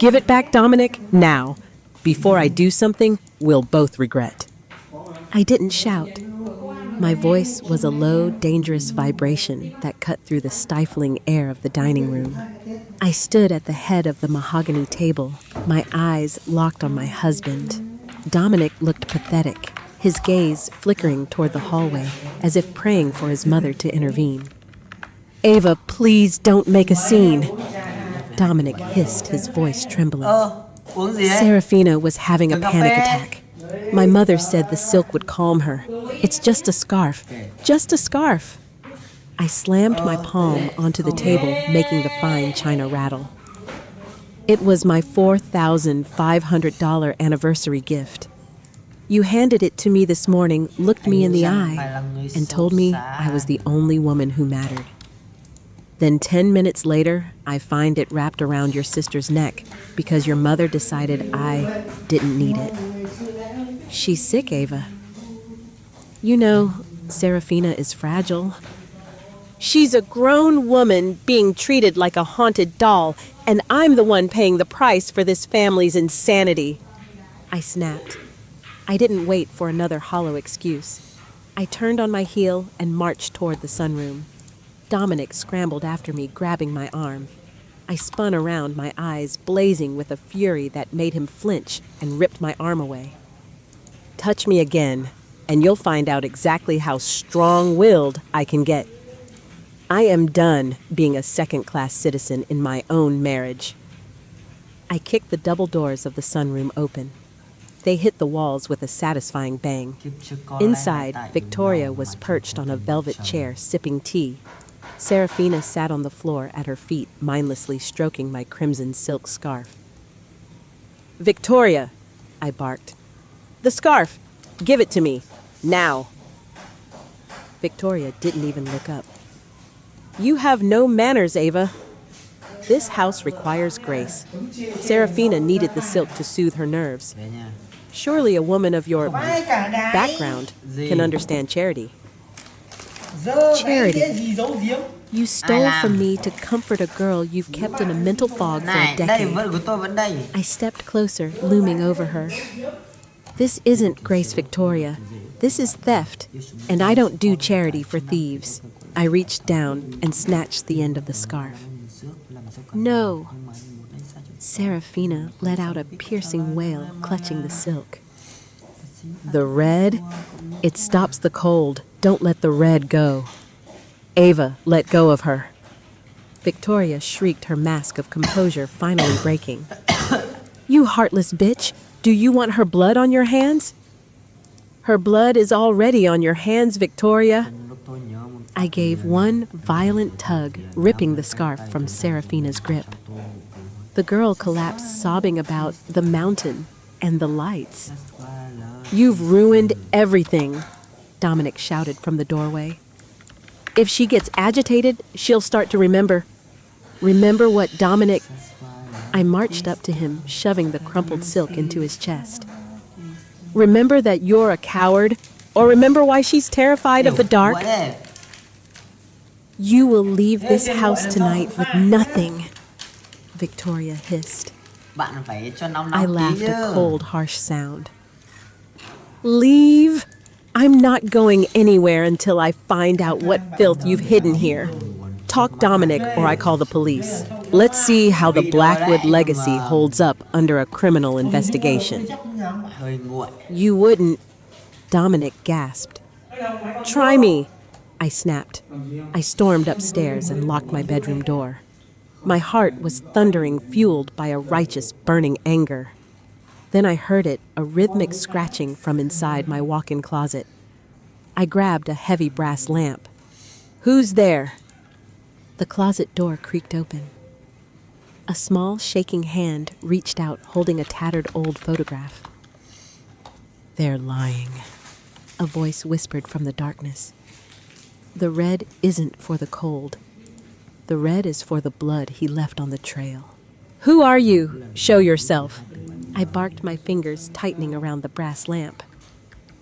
Give it back, Dominic, now. Before I do something we'll both regret. I didn't shout. My voice was a low, dangerous vibration that cut through the stifling air of the dining room. I stood at the head of the mahogany table, my eyes locked on my husband. Dominic looked pathetic, his gaze flickering toward the hallway, as if praying for his mother to intervene. Ava, please don't make a scene. Dominic hissed, his voice trembling. Serafina was having a panic attack. My mother said the silk would calm her. It's just a scarf. Just a scarf. I slammed my palm onto the table, making the fine china rattle. It was my $4,500 anniversary gift. You handed it to me this morning, looked me in the eye, and told me I was the only woman who mattered. Then 10 minutes later, I find it wrapped around your sister's neck because your mother decided I didn't need it. She's sick, Ava. You know, Serafina is fragile. She's a grown woman being treated like a haunted doll, and I'm the one paying the price for this family's insanity. I snapped. I didn't wait for another hollow excuse. I turned on my heel and marched toward the sunroom. Dominic scrambled after me, grabbing my arm. I spun around, my eyes blazing with a fury that made him flinch, and ripped my arm away. Touch me again, and you'll find out exactly how strong-willed I can get. I am done being a second-class citizen in my own marriage. I kicked the double doors of the sunroom open. They hit the walls with a satisfying bang. Inside, Victoria was perched on a velvet chair, sipping tea. Serafina sat on the floor at her feet, mindlessly stroking my crimson silk scarf. Victoria, I barked. The scarf! Give it to me! Now! Victoria didn't even look up. You have no manners, Ava. This house requires grace. Serafina needed the silk to soothe her nerves. Surely a woman of your background can understand charity. Charity. You stole from me to comfort a girl you've kept in a mental fog for a decade. I stepped closer, looming over her. This isn't Grace Victoria. This is theft, and I don't do charity for thieves. I reached down and snatched the end of the scarf. No. Serafina let out a piercing wail, clutching the silk. The red? It stops the cold. Don't let the red go. Ava, let go of her. Victoria shrieked, her mask of composure finally breaking. You heartless bitch! Do you want her blood on your hands? Her blood is already on your hands, Victoria. I gave one violent tug, ripping the scarf from Serafina's grip. The girl collapsed, sobbing about the mountain and the lights. You've ruined everything, Dominic shouted from the doorway. If she gets agitated, she'll start to remember. Remember what Dominic... I marched up to him, shoving the crumpled silk into his chest. Remember that you're a coward? Or remember why she's terrified of the dark? You will leave this house tonight with nothing, Victoria hissed. I laughed, a cold, harsh sound. Leave? I'm not going anywhere until I find out what filth you've hidden here. Talk Dominic or I call the police. Let's see how the Blackwood legacy holds up under a criminal investigation. You wouldn't, Dominic gasped. Try me, I snapped. I stormed upstairs and locked my bedroom door. My heart was thundering, fueled by a righteous, burning anger. Then I heard it, a rhythmic scratching from inside my walk-in closet. I grabbed a heavy brass lamp. Who's there? The closet door creaked open. A small, shaking hand reached out, holding a tattered old photograph. They're lying, a voice whispered from the darkness. The red isn't for the cold. The red is for the blood he left on the trail. Who are you? Show yourself. I barked, my fingers tightening around the brass lamp.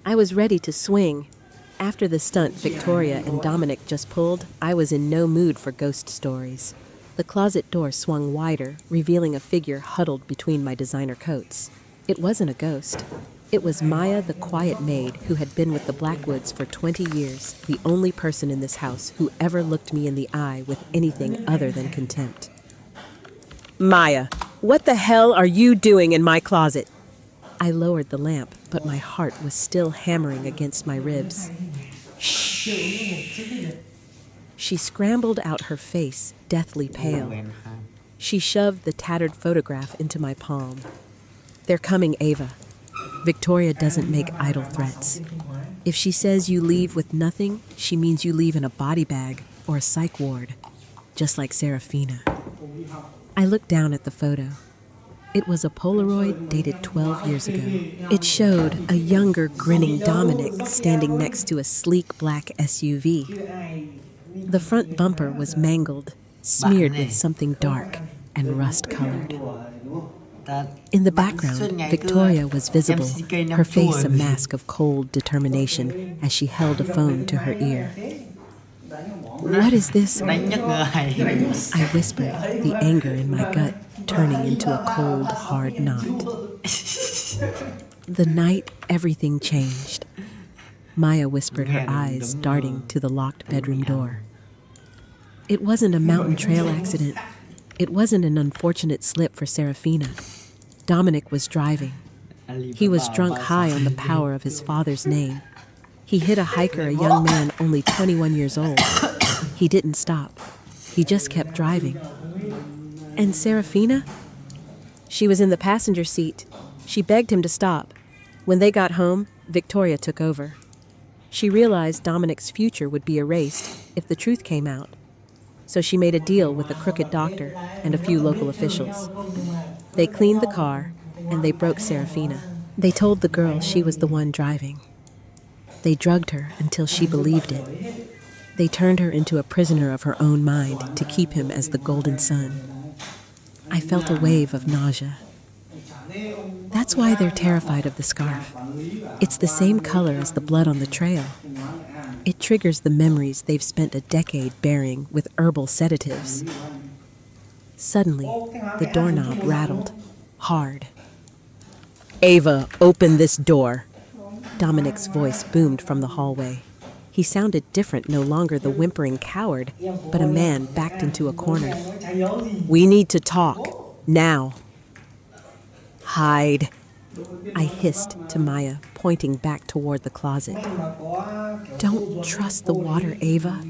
I was ready to swing. After the stunt Victoria and Dominic just pulled, I was in no mood for ghost stories. The closet door swung wider, revealing a figure huddled between my designer coats. It wasn't a ghost. It was Maya, the quiet maid who had been with the Blackwoods for 20 years, the only person in this house who ever looked me in the eye with anything other than contempt. Maya, what the hell are you doing in my closet? I lowered the lamp, but my heart was still hammering against my ribs. Shh. She scrambled out her face, deathly pale. She shoved the tattered photograph into my palm. They're coming, Ava. Victoria doesn't make idle threats. If she says you leave with nothing, she means you leave in a body bag or a psych ward, just like Serafina. I looked down at the photo. It was a Polaroid dated 12 years ago. It showed a younger, grinning Dominic standing next to a sleek black SUV. The front bumper was mangled, smeared with something dark and rust-colored. In the background, Victoria was visible, her face a mask of cold determination as she held a phone to her ear. What is this? I whispered, the anger in my gut turning into a cold, hard knot. The night everything changed. Maya whispered, her eyes darting to the locked bedroom door. It wasn't a mountain trail accident. It wasn't an unfortunate slip for Serafina. Dominic was driving. He was drunk high on the power of his father's name. He hit a hiker, a young man only 21 years old. He didn't stop. He just kept driving. And Serafina? She was in the passenger seat. She begged him to stop. When they got home, Victoria took over. She realized Dominic's future would be erased if the truth came out. So she made a deal with a crooked doctor and a few local officials. They cleaned the car, and they broke Serafina. They told the girl she was the one driving. They drugged her until she believed it. They turned her into a prisoner of her own mind to keep him as the golden sun. I felt a wave of nausea. That's why they're terrified of the scarf. It's the same color as the blood on the trail. It triggers the memories they've spent a decade burying with herbal sedatives. Suddenly, the doorknob rattled, hard. Ava, open this door. Dominic's voice boomed from the hallway. He sounded different, no longer the whimpering coward, but a man backed into a corner. We need to talk, now. Hide, I hissed to Maya, pointing back toward the closet. Don't trust the water, Ava,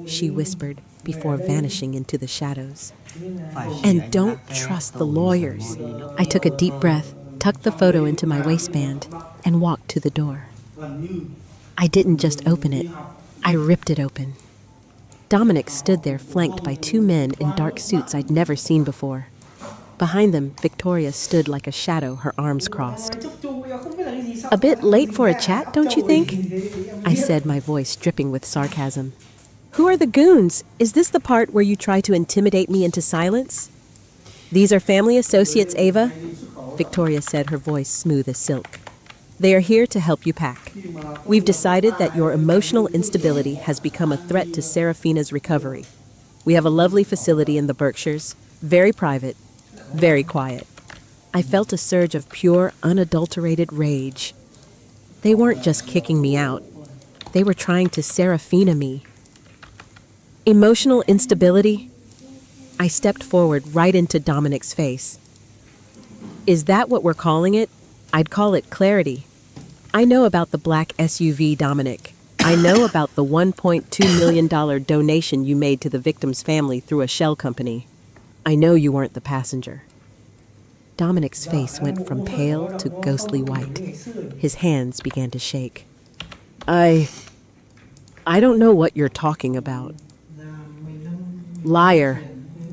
she whispered before vanishing into the shadows. And don't trust the lawyers. I took a deep breath, tucked the photo into my waistband, and walked to the door. I didn't just open it, I ripped it open. Dominic stood there flanked by two men in dark suits I'd never seen before. Behind them, Victoria stood like a shadow, her arms crossed. A bit late for a chat, don't you think? I said, my voice dripping with sarcasm. Who are the goons? Is this the part where you try to intimidate me into silence? These are family associates, Ava, Victoria said, her voice smooth as silk. They are here to help you pack. We've decided that your emotional instability has become a threat to Serafina's recovery. We have a lovely facility in the Berkshires, very private, very quiet. I felt a surge of pure, unadulterated rage. They weren't just kicking me out. They were trying to Serafina me. Emotional instability? I stepped forward right into Dominic's face. Is that what we're calling it? I'd call it clarity. I know about the black SUV, Dominic. I know about the $1.2 million donation you made to the victim's family through a shell company. I know you weren't the passenger. Dominic's face went from pale to ghostly white. His hands began to shake. I don't know what you're talking about. Liar,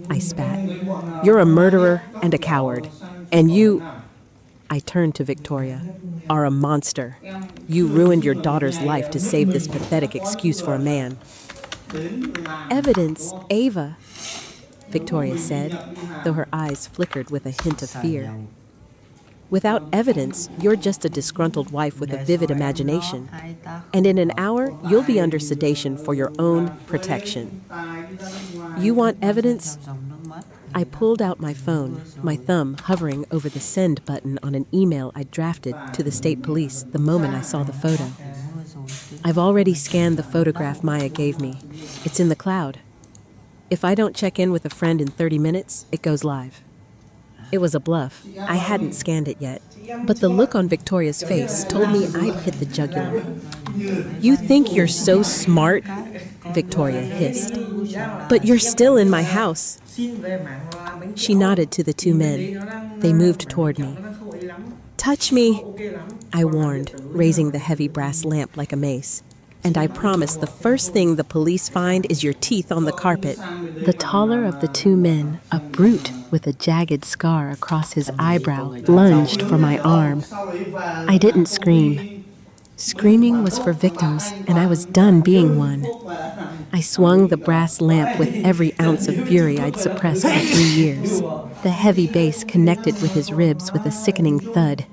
I spat. You're a murderer and a coward. And you, I turned to Victoria, are a monster. You ruined your daughter's life to save this pathetic excuse for a man. Evidence, Ava, Victoria said, though her eyes flickered with a hint of fear. Without evidence, you're just a disgruntled wife with a vivid imagination. And in an hour, you'll be under sedation for your own protection. You want evidence? I pulled out my phone, my thumb hovering over the send button on an email I drafted to the state police the moment I saw the photo. I've already scanned the photograph Maya gave me. It's in the cloud. If I don't check in with a friend in 30 minutes, it goes live. It was a bluff. I hadn't scanned it yet. But the look on Victoria's face told me I'd hit the jugular. "You think you're so smart?" Victoria hissed. "But you're still in my house." She nodded to the two men. They moved toward me. "Touch me," I warned, raising the heavy brass lamp like a mace. "And I promise the first thing the police find is your teeth on the carpet." The taller of the two men, a brute with a jagged scar across his eyebrow, lunged for my arm. I didn't scream. Screaming was for victims, and I was done being one. I swung the brass lamp with every ounce of fury I'd suppressed for 3 years. The heavy base connected with his ribs with a sickening thud.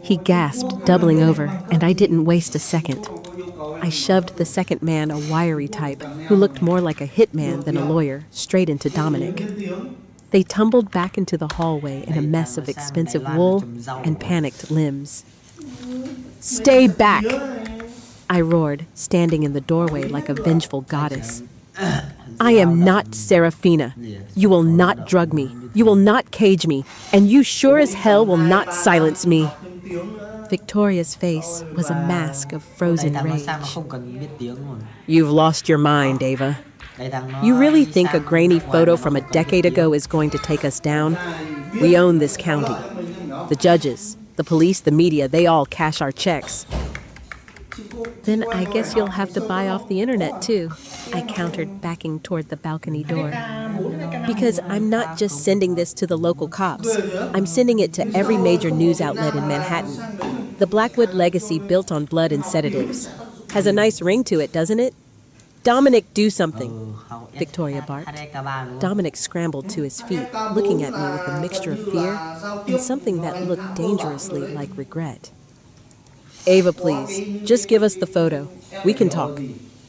He gasped, doubling over, and I didn't waste a second. I shoved the second man, a wiry type, who looked more like a hitman than a lawyer, straight into Dominic. They tumbled back into the hallway in a mess of expensive wool and panicked limbs. "Stay back!" I roared, standing in the doorway like a vengeful goddess. "I am not Serafina. You will not drug me. You will not cage me. And you sure as hell will not silence me." Victoria's face was a mask of frozen rage. "You've lost your mind, Ava. You really think a grainy photo from a decade ago is going to take us down? We own this county. The judges, the police, the media, they all cash our checks." "Then I guess you'll have to buy off the internet too," I countered, backing toward the balcony door. "Because I'm not just sending this to the local cops. I'm sending it to every major news outlet in Manhattan. The Blackwood legacy built on blood and sedatives. Has a nice ring to it, doesn't it? Dominic, do something," Victoria barked. Dominic scrambled to his feet, looking at me with a mixture of fear and something that looked dangerously like regret. "Ava, please, just give us the photo. We can talk.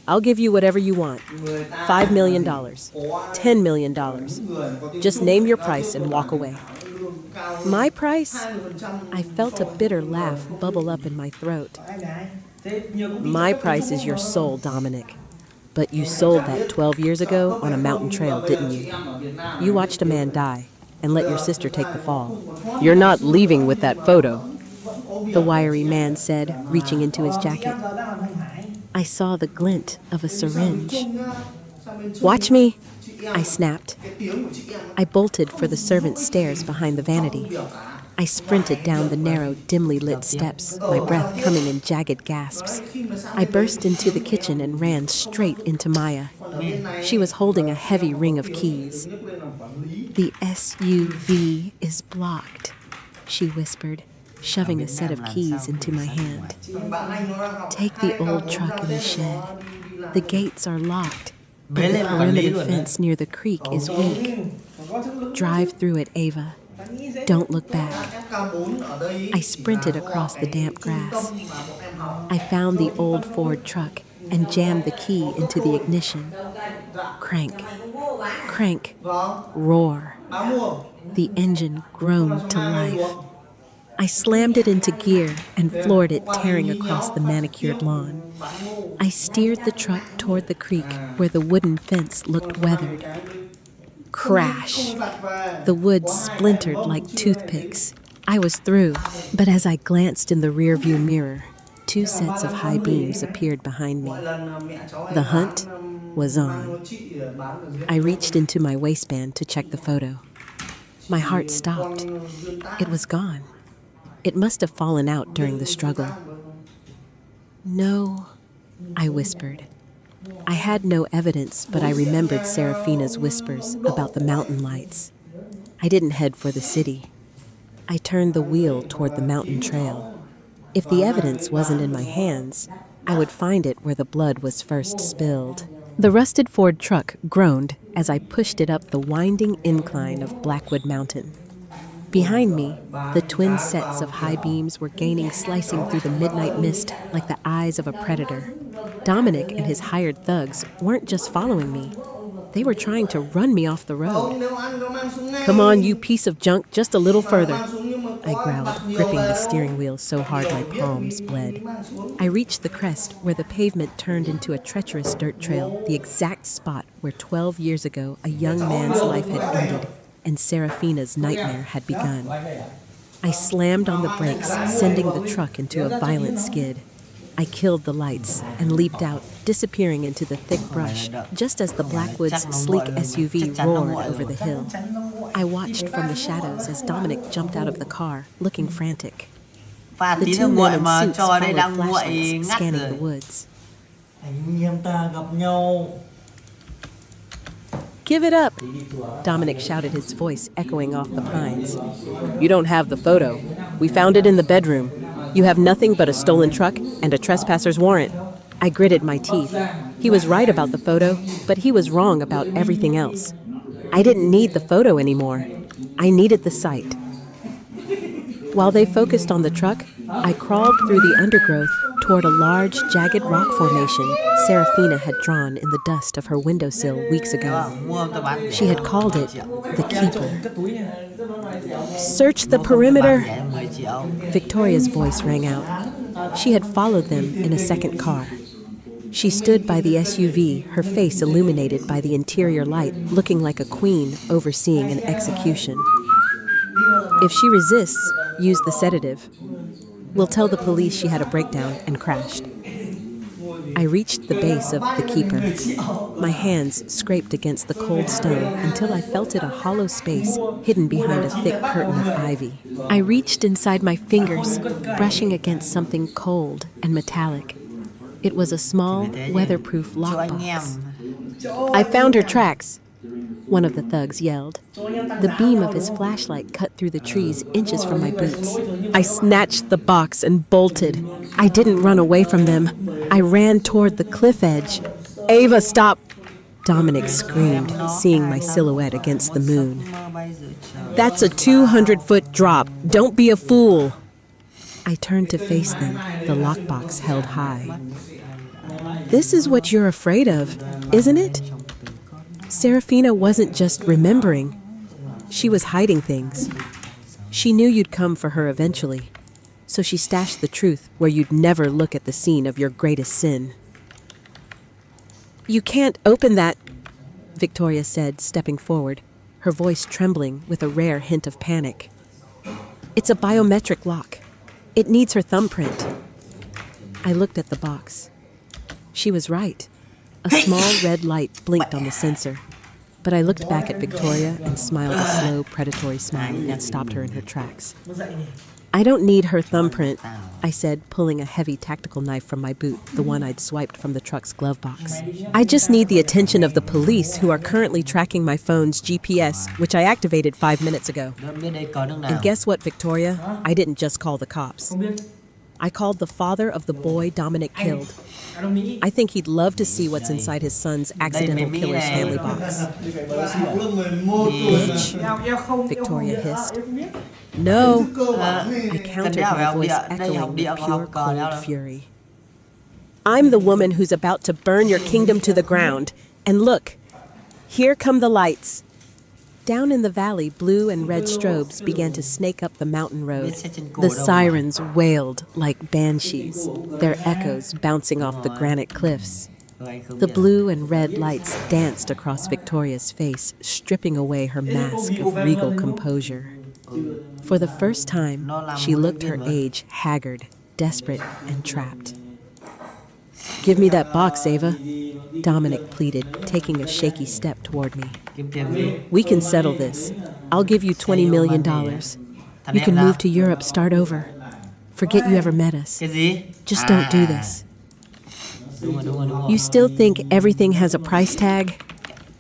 I'll give you whatever you want. $5 million, $10 million. Just name your price and walk away." "My price?" I felt a bitter laugh bubble up in my throat. "My price is your soul, Dominic. But you sold that 12 years ago on a mountain trail, didn't you? You watched a man die and let your sister take the fall. You're not leaving with that photo," the wiry man said, reaching into his jacket. I saw the glint of a syringe. "Watch me," I snapped. I bolted for the servants' stairs behind the vanity. I sprinted down the narrow, dimly lit steps, my breath coming in jagged gasps. I burst into the kitchen and ran straight into Maya. She was holding a heavy ring of keys. "The SUV is blocked," she whispered, shoving a set of keys into my hand. "Take the old truck in the shed. The gates are locked, but the perimeter fence near the creek is weak. Drive through it, Ava. Don't look back." I sprinted across the damp grass. I found the old Ford truck and jammed the key into the ignition. Crank, crank, roar. The engine groaned to life. I slammed it into gear and floored it, tearing across the manicured lawn. I steered the truck toward the creek where the wooden fence looked weathered. Crash! The wood splintered like toothpicks. I was through, but as I glanced in the rearview mirror, 2 sets of high beams appeared behind me. The hunt was on. I reached into my waistband to check the photo. My heart stopped. It was gone. It must have fallen out during the struggle. "No," I whispered. I had no evidence, but I remembered Serafina's whispers about the mountain lights. I didn't head for the city. I turned the wheel toward the mountain trail. If the evidence wasn't in my hands, I would find it where the blood was first spilled. The rusted Ford truck groaned as I pushed it up the winding incline of Blackwood Mountain. Behind me, the twin sets of high beams were gaining, slicing through the midnight mist like the eyes of a predator. Dominic and his hired thugs weren't just following me. They were trying to run me off the road. Come on, you piece of junk, just a little further. I growled, gripping the steering wheel so hard my palms bled. I reached the crest where the pavement turned into a treacherous dirt trail, the exact spot where 12 years ago a young man's life had ended and Serafina's nightmare had begun. I slammed on the brakes, sending the truck into a violent skid. I killed the lights and leaped out, disappearing into the thick brush, just as the Blackwood's sleek SUV roared over the hill. I watched from the shadows as Dominic jumped out of the car, looking frantic. The two men in suits followed flashlights, scanning the woods. Give it up! Dominic shouted, his voice echoing off the pines. You don't have the photo. We found it in the bedroom. You have nothing but a stolen truck and a trespasser's warrant. I gritted my teeth. He was right about the photo, but he was wrong about everything else. I didn't need the photo anymore. I needed the site. While they focused on the truck, I crawled through the undergrowth toward a large, jagged rock formation Serafina had drawn in the dust of her windowsill weeks ago. She had called it the Keeper. Search the perimeter! Victoria's voice rang out. She had followed them in a second car. She stood by the SUV, her face illuminated by the interior light, looking like a queen overseeing an execution. If she resists, use the sedative. We'll tell the police she had a breakdown and crashed. I reached the base of the Keeper. My hands scraped against the cold stone until I felt it a hollow space hidden behind a thick curtain of ivy. I reached inside my fingers, brushing against something cold and metallic. It was a small, weatherproof lockbox. I found her tracks, one of the thugs yelled. The beam of his flashlight cut through the trees inches from my boots. I snatched the box and bolted. I didn't run away from them. I ran toward the cliff edge. Ava, stop! Dominic screamed, seeing my silhouette against the moon. That's a 200-foot drop. Don't be a fool. I turned to face them, the lockbox held high. This is what you're afraid of, isn't it? Serafina wasn't just remembering. She was hiding things. She knew you'd come for her eventually, so she stashed the truth where you'd never look at the scene of your greatest sin. You can't open that, Victoria said, stepping forward, her voice trembling with a rare hint of panic. It's a biometric lock. It needs her thumbprint. I looked at the box. She was right. A small red light blinked on the sensor, but I looked back at Victoria and smiled a slow, predatory smile that stopped her in her tracks. I don't need her thumbprint, I said, pulling a heavy tactical knife from my boot, the one I'd swiped from the truck's glove box. I just need the attention of the police who are currently tracking my phone's GPS, which I activated 5 minutes ago. And guess what, Victoria? I didn't just call the cops. I called the father of the boy Dominic killed. I think he'd love to see what's inside his son's accidental killer's family box. Bitch, Victoria hissed. No, I countered, my voice echoing with pure cold fury. I'm the woman who's about to burn your kingdom to the ground. And look, here come the lights. Down in the valley, blue and red strobes began to snake up the mountain road. The sirens wailed like banshees, their echoes bouncing off the granite cliffs. The blue and red lights danced across Victoria's face, stripping away her mask of regal composure. For the first time, she looked her age haggard, desperate, and trapped. Give me that box, Ava, Dominic pleaded, taking a shaky step toward me. We can settle this. I'll give you $20 million. You can move to Europe, start over. Forget you ever met us. Just don't do this. You still think everything has a price tag?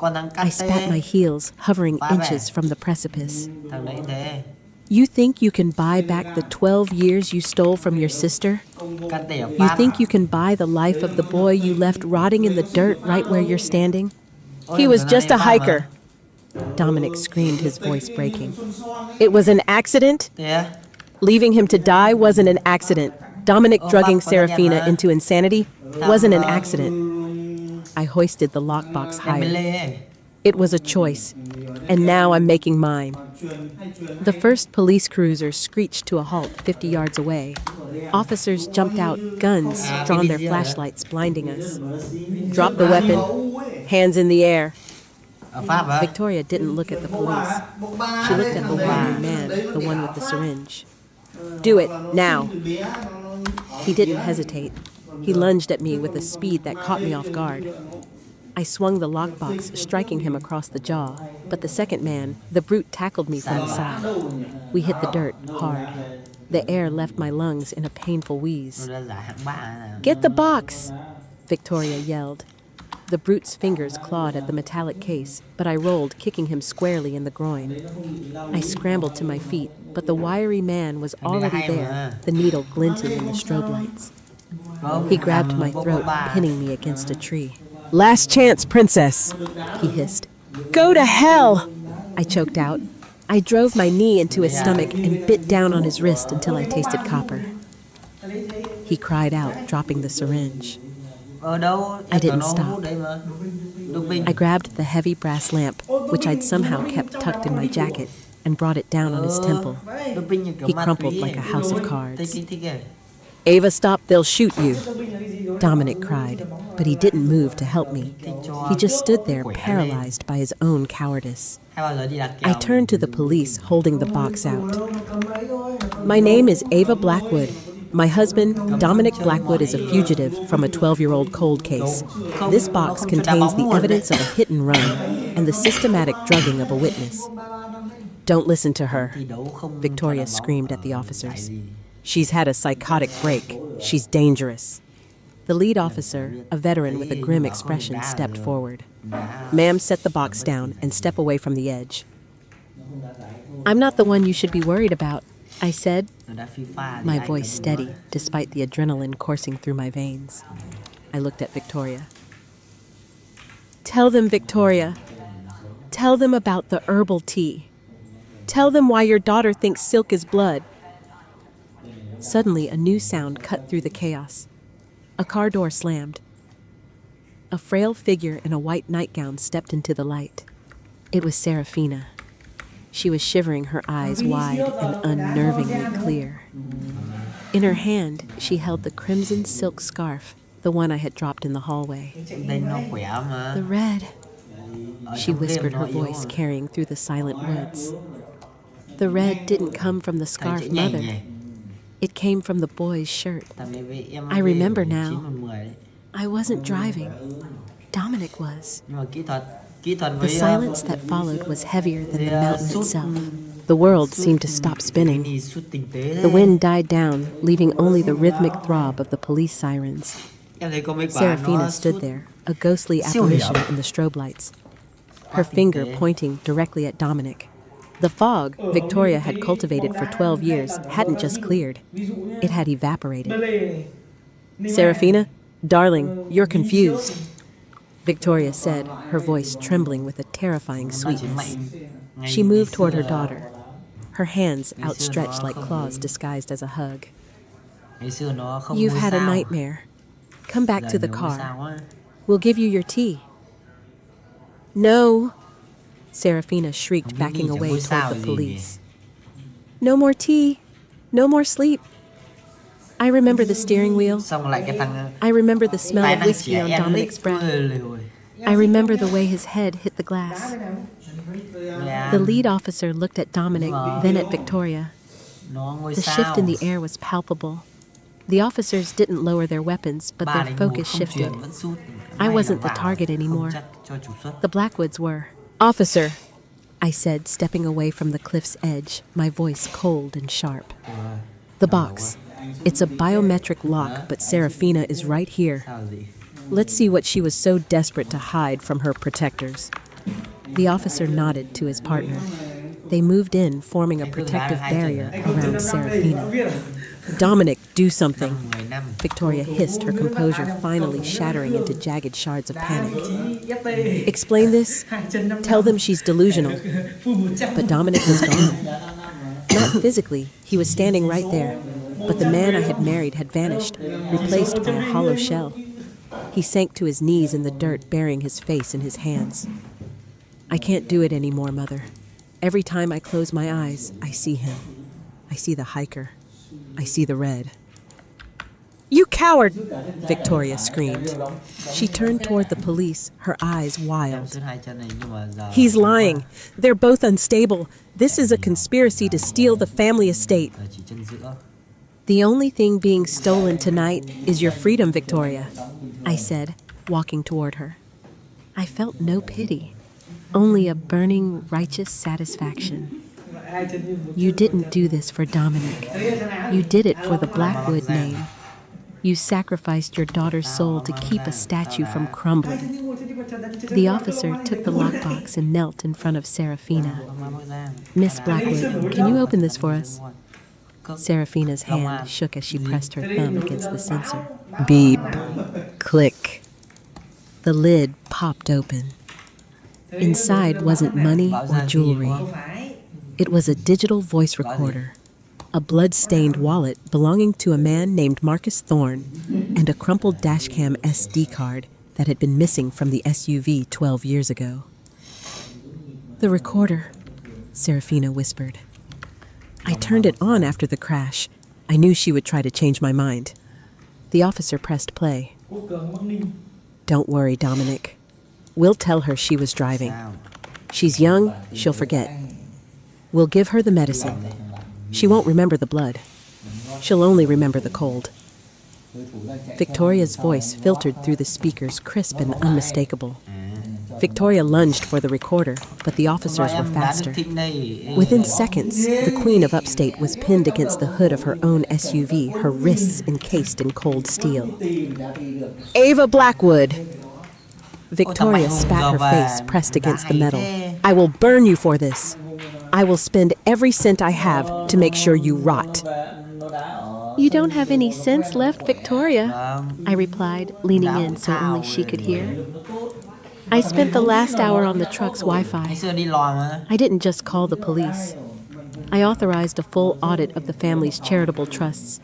I spat my heels, hovering inches from the precipice. You think you can buy back the 12 years you stole from your sister? You think you can buy the life of the boy you left rotting in the dirt right where you're standing? He was just a hiker. Dominic screamed, his voice breaking. It was an accident? Leaving him to die wasn't an accident. Dominic drugging Serafina into insanity wasn't an accident. I hoisted the lockbox higher. It was a choice, and now I'm making mine. The first police cruiser screeched to a halt 50 yards away. Officers jumped out, guns drawn, their flashlights blinding us. Drop the weapon. Hands in the air. Victoria didn't look at the police. She looked at the wiry man, the one with the syringe. Do it, now. He didn't hesitate. He lunged at me with a speed that caught me off guard. I swung the lockbox, striking him across the jaw, but the second man, the brute, tackled me from the side. We hit the dirt hard. The air left my lungs in a painful wheeze. Get the box, Victoria yelled. The brute's fingers clawed at the metallic case, but I rolled, kicking him squarely in the groin. I scrambled to my feet, but the wiry man was already there, the needle glinting in the strobe lights. He grabbed my throat, pinning me against a tree. Last chance, princess, he hissed. Go to hell, I choked out. I drove my knee into his stomach and bit down on his wrist until I tasted copper. He cried out, dropping the syringe. I didn't stop. I grabbed the heavy brass lamp, which I'd somehow kept tucked in my jacket, and brought it down on his temple. He crumpled like a house of cards. Ava, stop, they'll shoot you, Dominic cried, but he didn't move to help me. He just stood there, paralyzed by his own cowardice. I turned to the police, holding the box out. My name is Ava Blackwood. My husband, Dominic Blackwood, is a fugitive from a 12-year-old cold case. This box contains the evidence of a hit and run and the systematic drugging of a witness. Don't listen to her, Victoria screamed at the officers. She's had a psychotic break. She's dangerous. The lead officer, a veteran with a grim expression, stepped forward. Ma'am, set the box down and step away from the edge. I'm not the one you should be worried about, I said, my voice steady despite the adrenaline coursing through my veins. I looked at Victoria. Tell them, Victoria. Tell them about the herbal tea. Tell them why your daughter thinks silk is blood. Suddenly, a new sound cut through the chaos. A car door slammed. A frail figure in a white nightgown stepped into the light. It was Serafina. She was shivering, her eyes wide and unnervingly clear. In her hand, she held the crimson silk scarf, the one I had dropped in the hallway. The red, she whispered, her voice carrying through the silent woods. The red didn't come from the scarf, Mother. It came from the boy's shirt. I remember now. I wasn't driving. Dominic was. The silence that followed was heavier than the mountain itself. The world seemed to stop spinning. The wind died down, leaving only the rhythmic throb of the police sirens. Serafina stood there, a ghostly apparition in the strobe lights, her finger pointing directly at Dominic. The fog Victoria had cultivated for 12 years hadn't just cleared. It had evaporated. Serafina, darling, you're confused, Victoria said, her voice trembling with a terrifying sweetness. She moved toward her daughter, her hands outstretched like claws disguised as a hug. You've had a nightmare. Come back to the car. We'll give you your tea. No, Serafina shrieked, backing away toward the police. No more tea. No more sleep. I remember the steering wheel. I remember the smell of whiskey on Dominic's breath. I remember the way his head hit the glass. The lead officer looked at Dominic, then at Victoria. The shift in the air was palpable. The officers didn't lower their weapons, but their focus shifted. I wasn't the target anymore. The Blackwoods were. Officer, I said, stepping away from the cliff's edge, my voice cold and sharp. The box. It's a biometric lock, but Serafina is right here. Let's see what she was so desperate to hide from her protectors. The officer nodded to his partner. They moved in, forming a protective barrier around Serafina. Dominic, do something, Victoria hissed, her composure finally shattering into jagged shards of panic. Explain this. Tell them she's delusional. But Dominic was gone. Not physically, he was standing right there, but the man I had married had vanished, replaced by a hollow shell. He sank to his knees in the dirt, burying his face in his hands. I can't do it anymore, Mother. Every time I close my eyes, I see him. I see the hiker. I see the red. You coward! Victoria screamed. She turned toward the police, her eyes wild. He's lying. They're both unstable. This is a conspiracy to steal the family estate. The only thing being stolen tonight is your freedom, Victoria, I said, walking toward her. I felt no pity, only a burning, righteous satisfaction. You didn't do this for Dominic. You did it for the Blackwood name. You sacrificed your daughter's soul to keep a statue from crumbling. The officer took the lockbox and knelt in front of Serafina. Miss Blackwood, can you open this for us? Serafina's hand shook as she pressed her thumb against the sensor. Beep. Click. The lid popped open. Inside wasn't money or jewelry. It was a digital voice recorder, a blood-stained wallet belonging to a man named Marcus Thorne, and a crumpled dashcam SD card that had been missing from the SUV 12 years ago. The recorder, Serafina whispered. I turned it on after the crash. I knew she would try to change my mind. The officer pressed play. Don't worry, Dominic. We'll tell her she was driving. She's young, she'll forget. We'll give her the medicine. She won't remember the blood. She'll only remember the cold. Victoria's voice filtered through the speakers, crisp and unmistakable. Victoria lunged for the recorder, but the officers were faster. Within seconds, the Queen of Upstate was pinned against the hood of her own SUV, her wrists encased in cold steel. Ava Blackwood! Victoria spat her face pressed against the metal. I will burn you for this. I will spend every cent I have to make sure you rot. You don't have any sense left, Victoria, I replied, leaning in so only she could hear. I spent the last hour on the truck's Wi-Fi. I didn't just call the police. I authorized a full audit of the family's charitable trusts.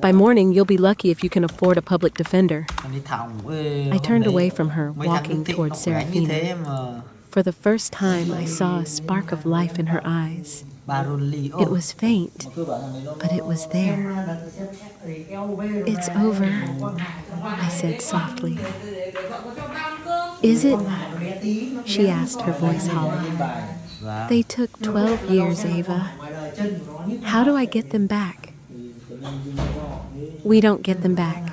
By morning, you'll be lucky if you can afford a public defender. I turned away from her, walking toward Serafina. For the first time, I saw a spark of life in her eyes. It was faint, but it was there. It's over, I said softly. Is it? She asked, her voice hollow. They took 12 years, Ava. How do I get them back? We don't get them back,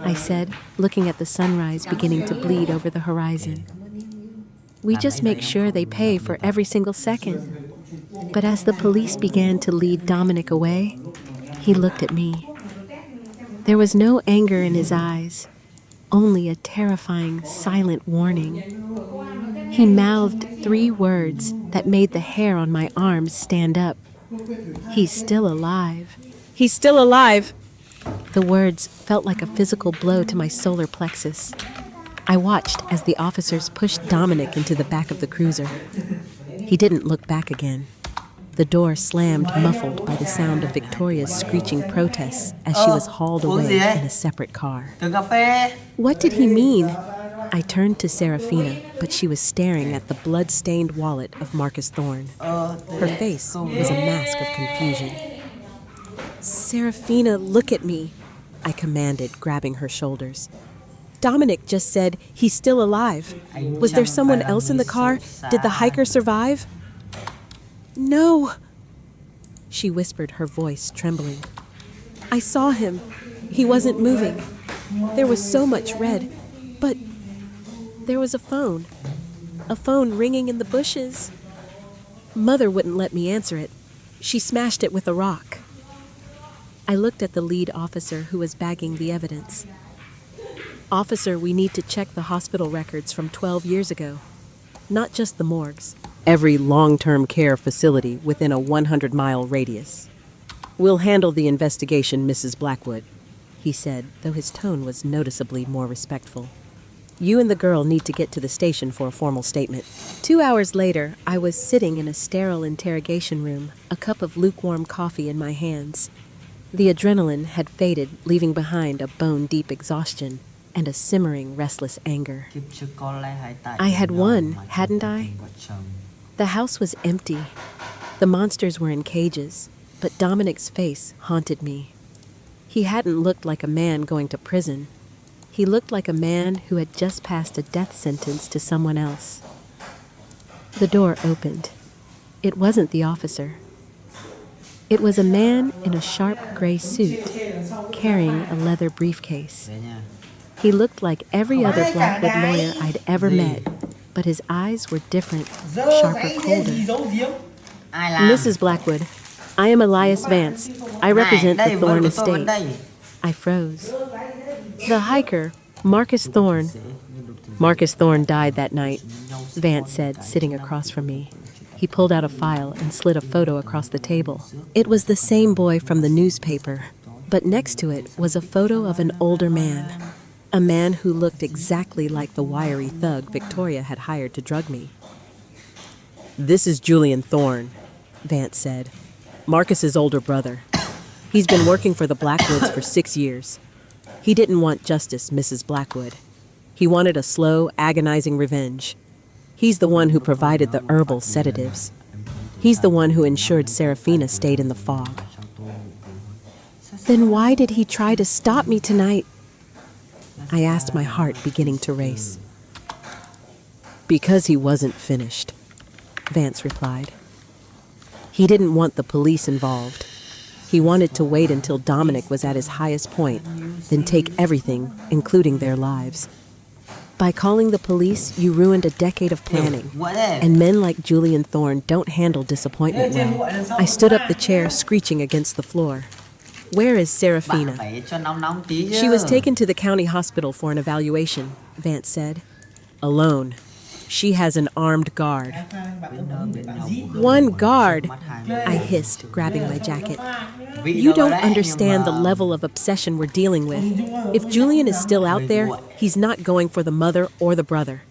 I said, looking at the sunrise beginning to bleed over the horizon. We just make sure they pay for every single second. But as the police began to lead Dominic away, he looked at me. There was no anger in his eyes, only a terrifying, silent warning. He mouthed 3 words that made the hair on my arms stand up. He's still alive. He's still alive! The words felt like a physical blow to my solar plexus. I watched as the officers pushed Dominic into the back of the cruiser. He didn't look back again. The door slammed, muffled by the sound of Victoria's screeching protests as she was hauled away in a separate car. What did he mean? I turned to Serafina, but she was staring at the blood-stained wallet of Marcus Thorne. Her face was a mask of confusion. Serafina, look at me, I commanded, grabbing her shoulders. Dominic just said he's still alive. Was there someone else in the car? Did the hiker survive? No, she whispered, her voice trembling. I saw him. He wasn't moving. There was so much red, but there was a phone ringing in the bushes. Mother wouldn't let me answer it. She smashed it with a rock. I looked at the lead officer who was bagging the evidence. Officer, we need to check the hospital records from 12 years ago. Not just the morgues. Every long-term care facility within a 100-mile radius. We'll handle the investigation, Mrs. Blackwood, he said, though his tone was noticeably more respectful. You and the girl need to get to the station for a formal statement. 2 hours later, I was sitting in a sterile interrogation room, a cup of lukewarm coffee in my hands. The adrenaline had faded, leaving behind a bone-deep exhaustion. and a simmering, restless anger. Kiếp trước có lẽ hãy tại I had cùng won, nhau mà hadn't trở I? thành vợ chồng. The house was empty. The monsters were in cages, but Dominic's face haunted me. He hadn't looked like a man going to prison. He looked like a man who had just passed a death sentence to someone else. The door opened. It wasn't the officer. It was a man in a sharp gray suit, carrying a leather briefcase. Đấy nha. He looked like every other Blackwood lawyer I'd ever met, but his eyes were different, sharper, colder. Ai làm? Mrs. Blackwood, I am Elias Vance. I represent the Thorne estate. I froze. The hiker, Marcus Thorne. Marcus Thorne died that night, Vance said, sitting across from me. He pulled out a file and slid a photo across the table. It was the same boy from the newspaper, but next to it was a photo of an older man. A man who looked exactly like the wiry thug Victoria had hired to drug me. This is Julian Thorne, Vance said. Marcus's older brother. He's been working for the Blackwoods for 6 years. He didn't want justice, Mrs. Blackwood. He wanted a slow, agonizing revenge. He's the one who provided the herbal sedatives. He's the one who ensured Serafina stayed in the fog. Then why did he try to stop me tonight? I asked, my heart beginning to race. Because he wasn't finished, Vance replied. He didn't want the police involved. He wanted to wait until Dominic was at his highest point, then take everything, including their lives. By calling the police, you ruined a decade of planning. And men like Julian Thorne don't handle disappointment well. I stood up the chair, screeching against the floor. Where is Serafina? She was taken to the county hospital for an evaluation, Vance said. Alone. She has an armed guard. One guard, I hissed, grabbing my jacket. You don't understand the level of obsession we're dealing with. If Julian is still out there, he's not going for the mother or the brother.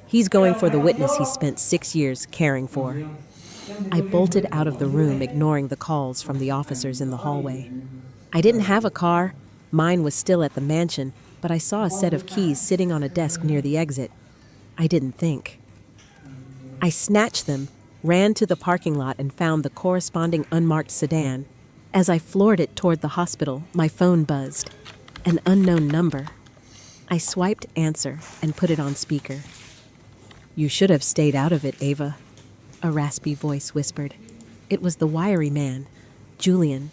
He's going for the witness he spent 6 years caring for. I bolted out of the room, ignoring the calls from the officers in the hallway. I didn't have a car. Mine was still at the mansion, but I saw a set of keys sitting on a desk near the exit. I didn't think. I snatched them, ran to the parking lot, and found the corresponding unmarked sedan. As I floored it toward the hospital, my phone buzzed. An unknown number. I swiped answer and put it on speaker. You should have stayed out of it, Ava, a raspy voice whispered. It was the wiry man, Julian.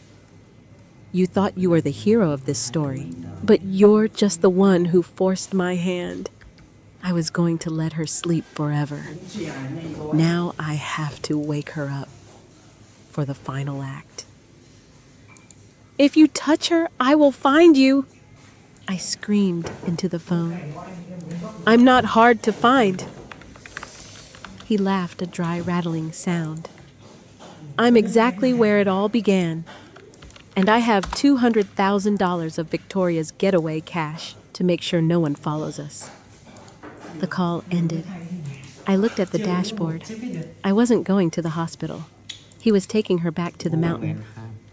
You thought you were the hero of this story, but you're just the one who forced my hand. I was going to let her sleep forever. Now I have to wake her up for the final act. If you touch her, I will find you, I screamed into the phone. I'm not hard to find. He laughed, a dry, rattling sound. I'm exactly where it all began. And I have $200,000 of Victoria's getaway cash to make sure no one follows us. The call ended. I looked at the dashboard. I wasn't going to the hospital. He was taking her back to the mountain,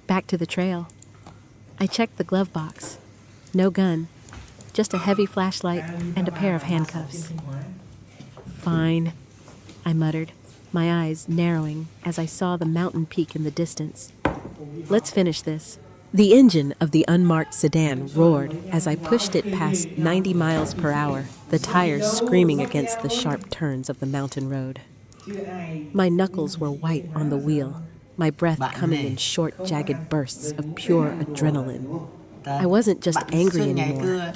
back to the trail. I checked the glove box. No gun, just a heavy flashlight and a pair of handcuffs. Fine, I muttered, my eyes narrowing as I saw the mountain peak in the distance. Let's finish this. The engine of the unmarked sedan roared as I pushed it past 90 miles per hour, the tires screaming against the sharp turns of the mountain road. My knuckles were white on the wheel, my breath coming in short, jagged bursts of pure adrenaline. I wasn't just angry anymore.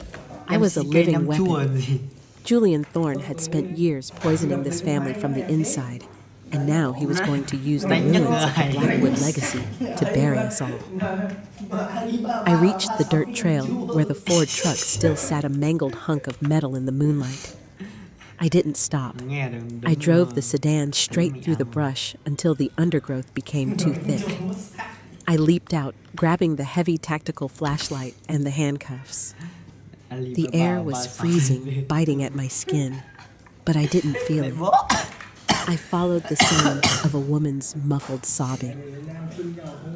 I was a living weapon. Julian Thorne had spent years poisoning this family from the inside, and now he was going to use the ruins of the Blackwood legacy to bury us all. I reached the dirt trail where the Ford truck still sat a mangled hunk of metal in the moonlight. I didn't stop. I drove the sedan straight through the brush until the undergrowth became too thick. I leaped out, grabbing the heavy tactical flashlight and the handcuffs. The air was freezing, biting at my skin, but I didn't feel it. I followed the sound of a woman's muffled sobbing.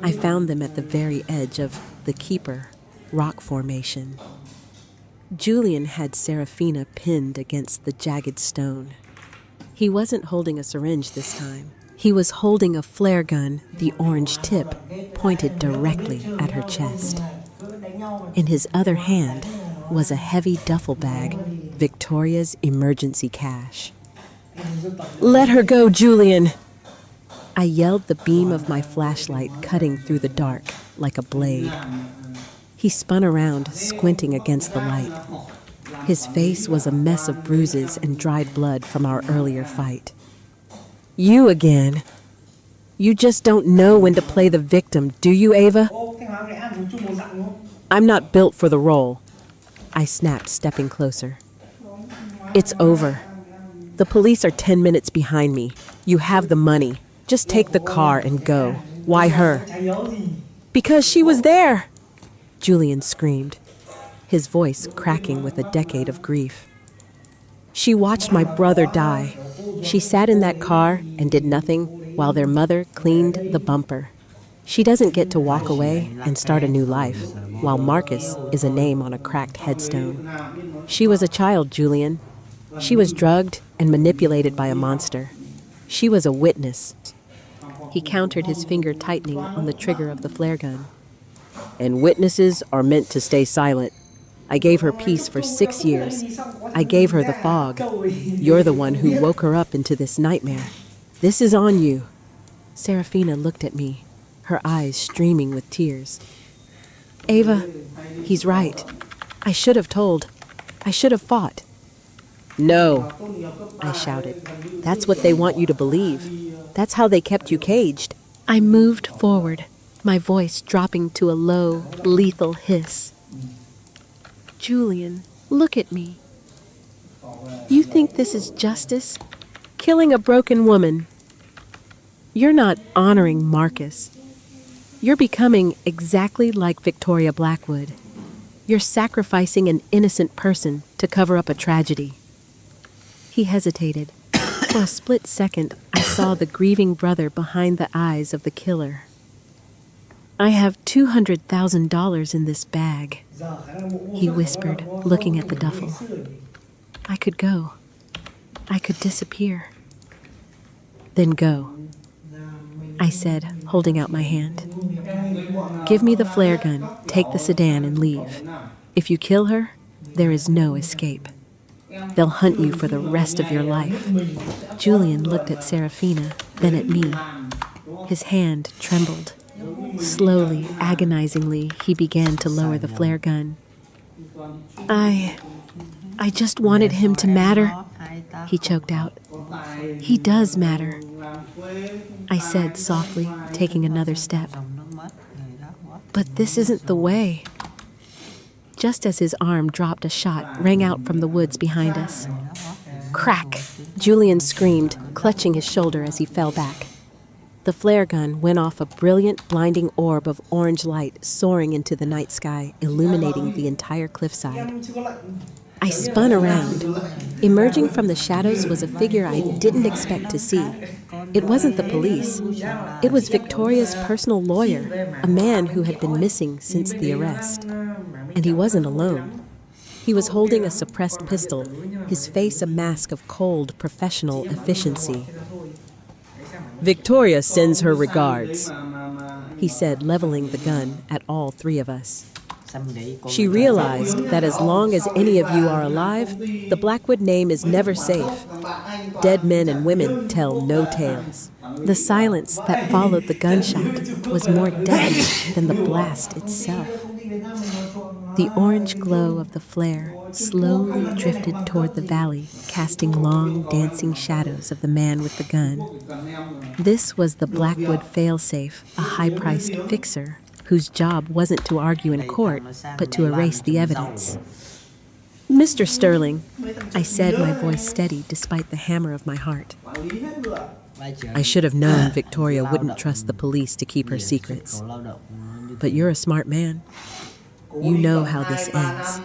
I found them at the very edge of the Keeper rock formation. Julian had Serafina pinned against the jagged stone. He wasn't holding a syringe this time. He was holding a flare gun, the orange tip pointed directly at her chest. In his other hand was a heavy duffel bag, Victoria's emergency cash. "Let her go, Julian!" I yelled, the beam of my flashlight cutting through the dark like a blade. He spun around, squinting against the light. His face was a mess of bruises and dried blood from our earlier fight. "You again. You just don't know when to play the victim, do you, Ava?" "I'm not built for the role," I snapped, stepping closer. "It's over. The police are 10 minutes behind me. You have the money. Just take the car and go." "Why her?" "Because she was there," Julian screamed, his voice cracking with a decade of grief. "She watched my brother die. She sat in that car and did nothing while their mother cleaned the bumper. She doesn't get to walk away and start a new life, while Marcus is a name on a cracked headstone. She was a child, Julian. She was drugged and manipulated by a monster. She was a witness." He countered, his finger tightening on the trigger of the flare gun. "And witnesses are meant to stay silent. I gave her peace for 6 years. I gave her the fog. You're the one who woke her up into this nightmare. This is on you." Serafina looked at me, her eyes streaming with tears. "Ava, he's right. I should have told. I should have fought." "No," I shouted. "That's what they want you to believe. That's how they kept you caged." I moved forward, my voice dropping to a low, lethal hiss. "Julian, look at me. You think this is justice? Killing a broken woman. You're not honoring Marcus. You're becoming exactly like Victoria Blackwood. You're sacrificing an innocent person to cover up a tragedy." He hesitated. For a split second, I saw the grieving brother behind the eyes of the killer. "I have $200,000 in this bag," he whispered, looking at the duffel. "I could go. I could disappear." "Then go," I said, holding out my hand. "Give me the flare gun, take the sedan, and leave. If you kill her, there is no escape. They'll hunt you for the rest of your life." Julian looked at Serafina, then at me. His hand trembled. Slowly, agonizingly, he began to lower the flare gun. I just wanted him to matter," he choked out. "He does matter," I said softly, taking another step. "But this isn't the way." Just as his arm dropped, a shot rang out from the woods behind us. Crack! Julian screamed, clutching his shoulder as he fell back. The flare gun went off, a brilliant, blinding orb of orange light soaring into the night sky, illuminating the entire cliffside. I spun around. Emerging from the shadows was a figure I didn't expect to see. It wasn't the police. It was Victoria's personal lawyer, a man who had been missing since the arrest. And he wasn't alone. He was holding a suppressed pistol, his face a mask of cold, professional efficiency. "Victoria sends her regards," he said, leveling the gun at all three of us. "She realized that as long as any of you are alive, the Blackwood name is never safe. Dead men and women tell no tales." The silence that followed the gunshot was more deadly than the blast itself. The orange glow of the flare slowly drifted toward the valley, casting long, dancing shadows of the man with the gun. This was the Blackwood failsafe, a high-priced fixer whose job wasn't to argue in court, but to erase the evidence. "Mr. Sterling," I said, my voice steady despite the hammer of my heart. "I should have known Victoria wouldn't trust the police to keep her secrets. But you're a smart man. You know how this ends.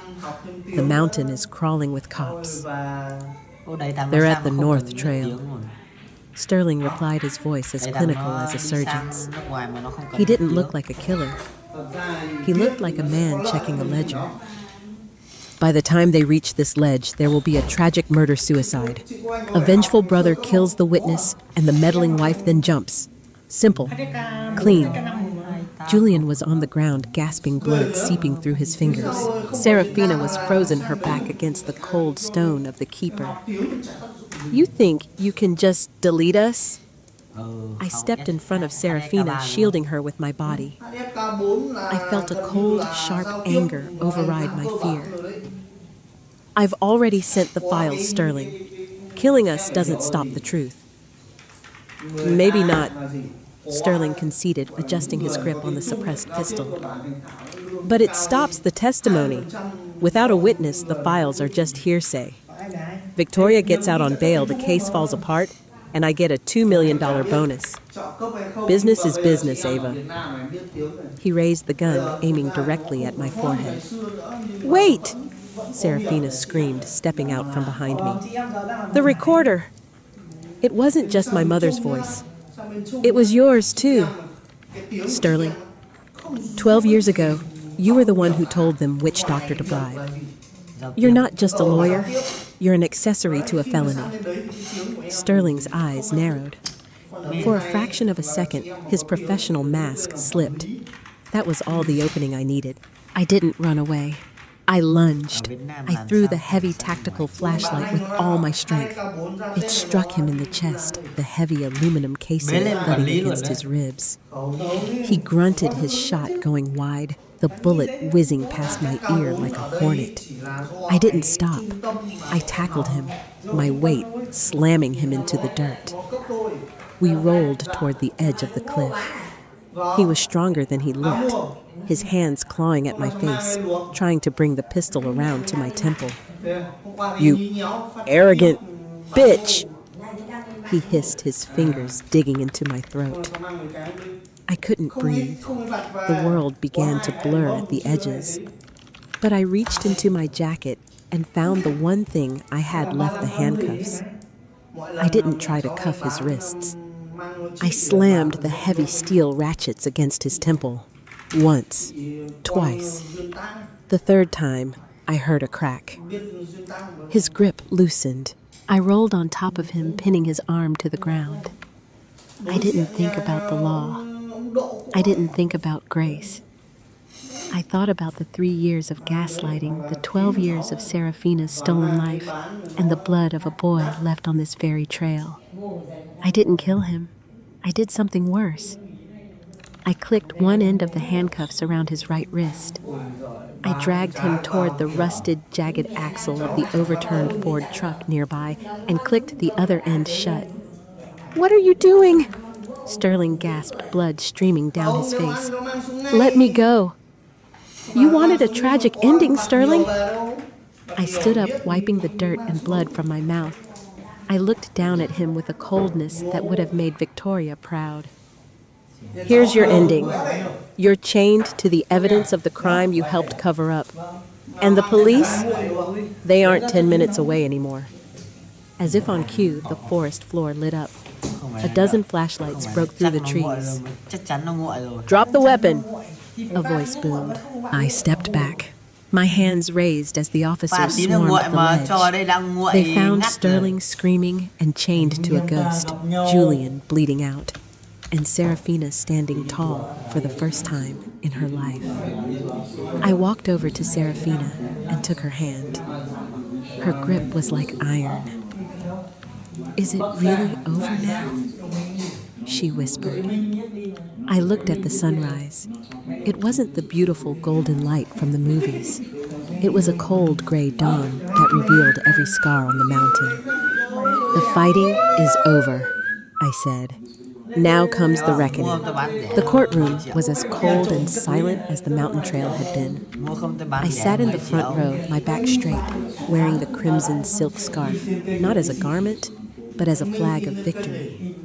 The mountain is crawling with cops. They're at the North Trail." Sterling replied, his voice as clinical as a surgeon's. He didn't look like a killer. He looked like a man checking a ledger. By the time they reach this ledge, there will be a tragic murder-suicide. A vengeful brother kills the witness, and the meddling wife then jumps. Simple. Clean. Julian was on the ground, gasping blood seeping through his fingers. Serafina was frozen, her back against the cold stone of the keeper. You think you can just delete us? I stepped in front of Serafina, shielding her with my body. I felt a cold, sharp anger override my fear. I've already sent the files, Sterling. Killing us doesn't stop the truth. Maybe not, Sterling conceded, adjusting his grip on the suppressed pistol. But it stops the testimony. Without a witness, the files are just hearsay. Victoria gets out on bail, the case falls apart, and I get a $2 million bonus. Business is business, Ava. He raised the gun, aiming directly at my forehead. Wait! Serafina screamed, stepping out from behind me. The recorder! It wasn't just my mother's voice. It was yours, too. Sterling, 12 years ago, you were the one who told them which doctor to bribe. You're not just a lawyer, you're an accessory to a felony. Sterling's eyes narrowed. For a fraction of a second, his professional mask slipped. That was all the opening I needed. I didn't run away. I lunged. I threw the heavy tactical flashlight with all my strength. It struck him in the chest, the heavy aluminum casing thudding against his ribs. He grunted, his shot going wide, the bullet whizzing past my ear like a hornet. I didn't stop. I tackled him, my weight slamming him into the dirt. We rolled toward the edge of the cliff. He was stronger than he looked, his hands clawing at my face, trying to bring the pistol around to my temple. You arrogant bitch! He hissed, his fingers digging into my throat. I couldn't breathe. The world began to blur at the edges. But I reached into my jacket and found the one thing I had left, the handcuffs. I didn't try to cuff his wrists. I slammed the heavy steel ratchets against his temple. Once. Twice. The third time, I heard a crack. His grip loosened. I rolled on top of him, pinning his arm to the ground. I didn't think about the law. I didn't think about grace. I thought about the 3 years of gaslighting, the 12 years of Serafina's stolen life, and the blood of a boy left on this very trail. I didn't kill him. I did something worse. I clicked one end of the handcuffs around his right wrist. I dragged him toward the rusted, jagged axle of the overturned Ford truck nearby and clicked the other end shut. What are you doing? Sterling gasped, blood streaming down his face. Let me go. You wanted a tragic ending, Sterling? I stood up, wiping the dirt and blood from my mouth. I looked down at him with a coldness that would have made Victoria proud. Here's your ending. You're chained to the evidence of the crime you helped cover up. And the police? They aren't 10 minutes away anymore. As if on cue, the forest floor lit up. A dozen flashlights broke through the trees. Drop the weapon, a voice boomed. I stepped back, my hands raised as the officers swarmed the ledge. They found Sterling screaming and chained to a ghost, Julian bleeding out, and Serafina standing tall for the first time in her life. I walked over to Serafina and took her hand. Her grip was like iron. Is it really over now? She whispered. I looked at the sunrise. It wasn't the beautiful golden light from the movies. It was a cold gray dawn that revealed every scar on the mountain. The fighting is over, I said. Now comes the reckoning. The courtroom was as cold and silent as the mountain trail had been. I sat in the front row, my back straight, wearing the crimson silk scarf, not as a garment, but as a flag of victory.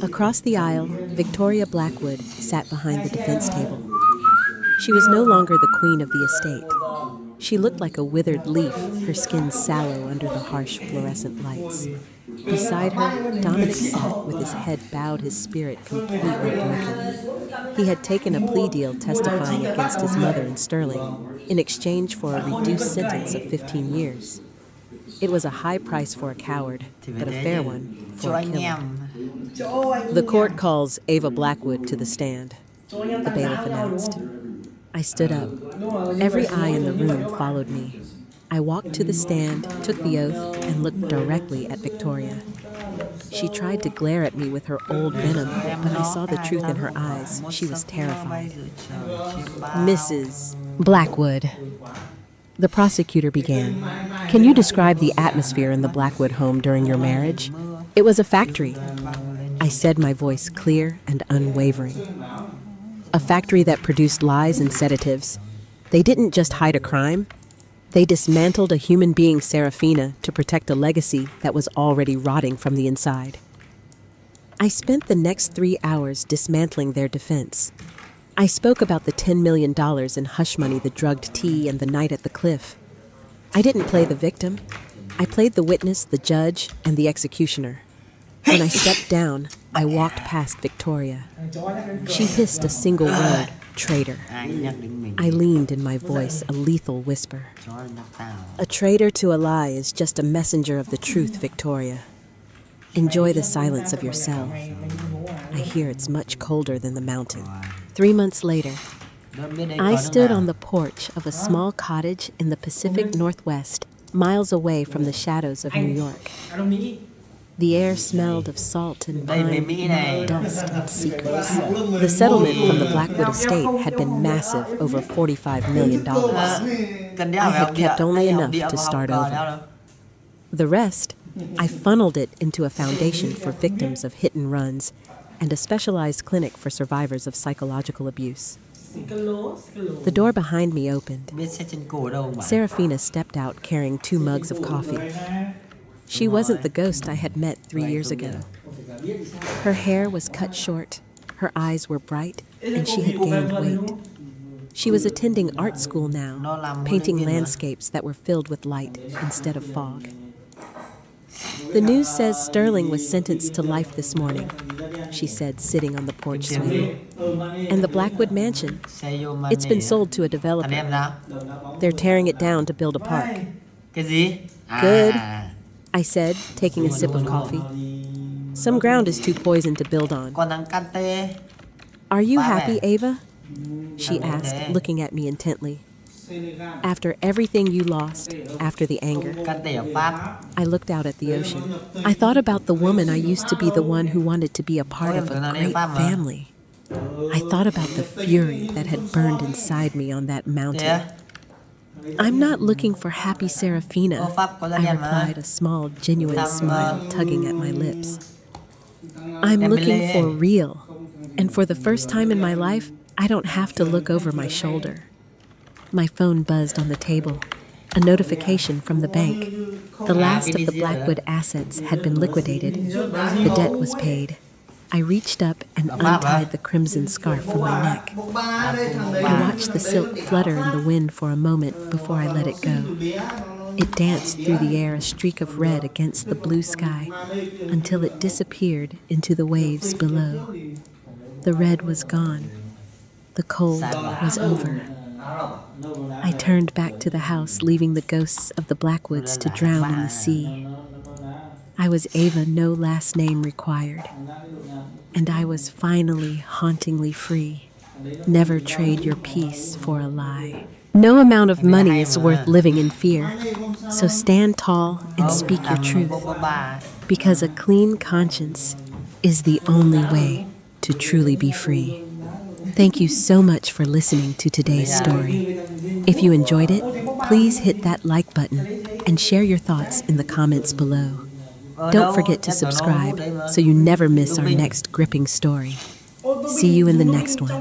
Across the aisle, Victoria Blackwood sat behind the defense table. She was no longer the queen of the estate. She looked like a withered leaf, her skin sallow under the harsh fluorescent lights. Beside her, Dominic sat with his head bowed, his spirit completely broken. He had taken a plea deal testifying against his mother and Sterling in exchange for a reduced sentence of 15 years. It was a high price for a coward, but a fair one Cho for a anh killer. em. The court calls Ava Blackwood to the stand, the bailiff announced. I stood up. Every eye in the room followed me. I walked to the stand, took the oath, and looked directly at Victoria. She tried to glare at me with her old venom, but I saw the truth in her eyes. She was terrified. Mrs. Blackwood. The prosecutor began. Can you describe the atmosphere in the Blackwood home during your marriage? It was a factory. I said, my voice clear and unwavering. A factory that produced lies and sedatives. They didn't just hide a crime. They dismantled a human being, Serafina, to protect a legacy that was already rotting from the inside. I spent the next 3 hours dismantling their defense. I spoke about the $10 million in hush money, the drugged tea, and the night at the cliff. I didn't play the victim. I played the witness, the judge, and the executioner. When I stepped down, I walked past Victoria. She hissed a single word, traitor. I leaned in my voice, a lethal whisper. A traitor to a lie is just a messenger of the truth, Victoria. Enjoy the silence of your cell. I hear it's much colder than the mountain. 3 months later, I stood on the porch of a small cottage in the Pacific Northwest, miles away from the shadows of New York. The air smelled of salt and pine, dust and secrets. The settlement from the Blackwood estate had been massive, over $45 million. I had kept only enough to start over. The rest, I funneled it into a foundation for victims of hit and runs and a specialized clinic for survivors of psychological abuse. The door behind me opened. Serafina stepped out carrying 2 mugs of coffee. She wasn't the ghost I had met 3 years ago. Her hair was cut short, her eyes were bright, and she had gained weight. She was attending art school now, painting landscapes that were filled with light instead of fog. The news says Sterling was sentenced to life this morning, she said, sitting on the porch swing. And the Blackwood mansion, it's been sold to a developer. They're tearing it down to build a park. Good, I said, taking a sip of coffee. Some ground is too poisoned to build on. Are you happy, Ava? She asked, looking at me intently. After everything you lost, after the anger. I looked out at the ocean. I thought about the woman I used to be, the one who wanted to be a part of a great family. I thought about the fury that had burned inside me on that mountain. I'm not looking for happy Serafina, I replied, a small, genuine smile tugging at my lips. I'm looking for real, and for the first time in my life, I don't have to look over my shoulder. My phone buzzed on the table, a notification from the bank. The last of the Blackwood assets had been liquidated. The debt was paid. I reached up and untied the crimson scarf from my neck. I watched the silk flutter in the wind for a moment before I let it go. It danced through the air, a streak of red against the blue sky, until it disappeared into the waves below. The red was gone. The cold was over. I turned back to the house, leaving the ghosts of the Blackwoods to drown in the sea. I was Ava, no last name required. And I was finally hauntingly free. Never trade your peace for a lie. No amount of money is worth living in fear. So stand tall and speak your truth. Because a clean conscience is the only way to truly be free. Thank you so much for listening to today's story. If you enjoyed it, please hit that like button and share your thoughts in the comments below. Don't forget to subscribe so you never miss our next gripping story. See you in the next one.